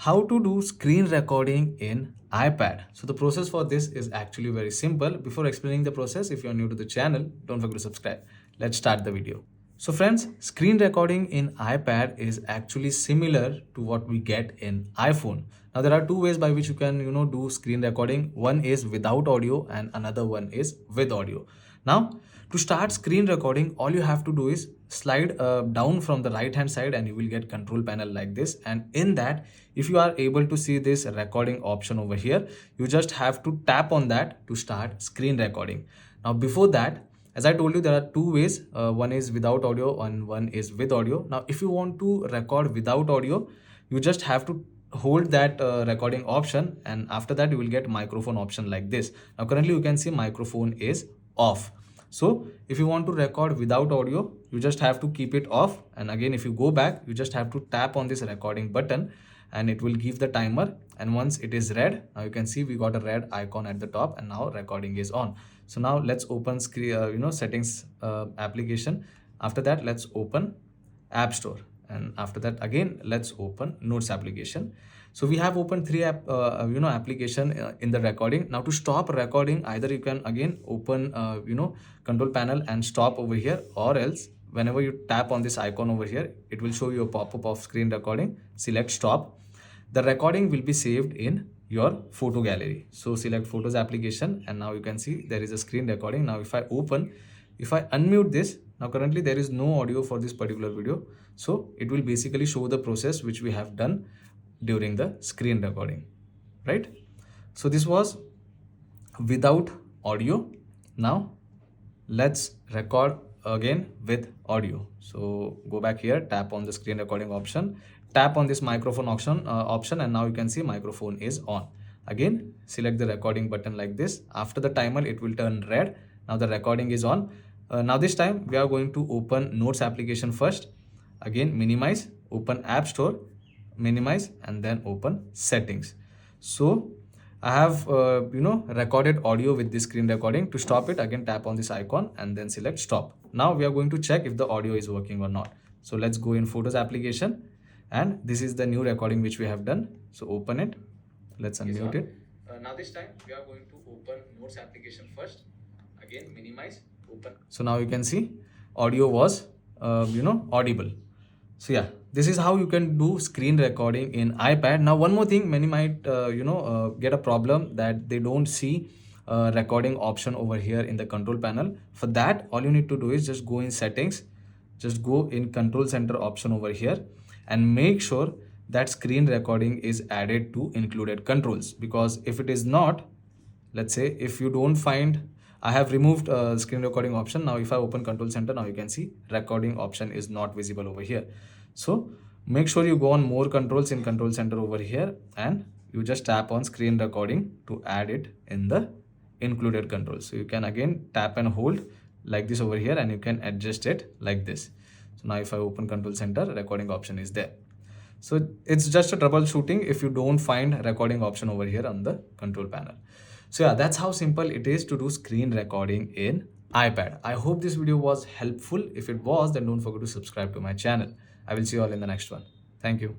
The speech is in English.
How to do screen recording in iPad. So the process for this is actually very simple. Before explaining the process, if you're new to the channel, don't forget to subscribe. Let's start the video. So friends, screen recording in iPad is actually similar to what we get in iPhone. Now there are two ways by which you can, do screen recording. One is without audio and another one is with audio. Now, to start screen recording, all you have to do is slide down from the right hand side and you will get control panel like this. And in that, if you are able to see this recording option over here, you just have to tap on that to start screen recording. Now, before that, as I told you, there are two ways. One is without audio and one is with audio. Now, if you want to record without audio, you just have to hold that recording option, and after that you will get microphone option like this. Now currently you can see microphone is off. So if you want to record without audio, you just have to keep it off, and again if you go back, you just have to tap on this recording button and it will give the timer. And once it is red, now you can see we got a red icon at the top and now recording is on. So now let's open screen settings application. After that, let's open App Store, and after that again let's open Notes application. So we have opened three application in the recording. Now to stop recording, either you can again open control panel and stop over here, or else whenever you tap on this icon over here, it will show you a pop-up of screen recording. Select stop. The recording will be saved in your photo gallery. So select Photos application, and now you can see there is a screen recording. Now if I unmute this, now currently there is no audio for this particular video. So it will basically show the process which we have done during the screen recording, right? So this was without audio. Now let's record again with audio. So go back here, tap on the screen recording option, tap on this microphone option, and now you can see microphone is on. Again select the recording button like this. After the timer it will turn red. Now the recording is on. Now this time we are going to open Notes application first. Again minimize, open App Store, minimize, and then open settings. So I have recorded audio with this screen recording. To stop it, again tap on this icon and then select stop. Now we are going to check if the audio is working or not. So let's go in Photos application, and this is the new recording which we have done. So open it. Let's unmute it. Now this time we are going to open Notes application first. Again minimize, open. So now you can see audio was audible. So yeah, this is how you can do screen recording in iPad. Now one more thing, many might get a problem that they don't see recording option over here in the control panel. For that, all you need to do is just go in settings, just go in control center option over here, and make sure that screen recording is added to included controls. Because if it is not, let's say if you don't find, I have removed screen recording option. Now if I open control center, now you can see recording option is not visible over here. So make sure you go on more controls in control center over here, and you just tap on screen recording to add it in the included controls. So you can again tap and hold like this over here, and you can adjust it like this. So now if I open control center, recording option is there. So it's just a troubleshooting if you don't find recording option over here on the control panel. So yeah, that's how simple it is to do screen recording in iPad. I hope this video was helpful. If it was, then don't forget to subscribe to my channel. I will see you all in the next one. Thank you.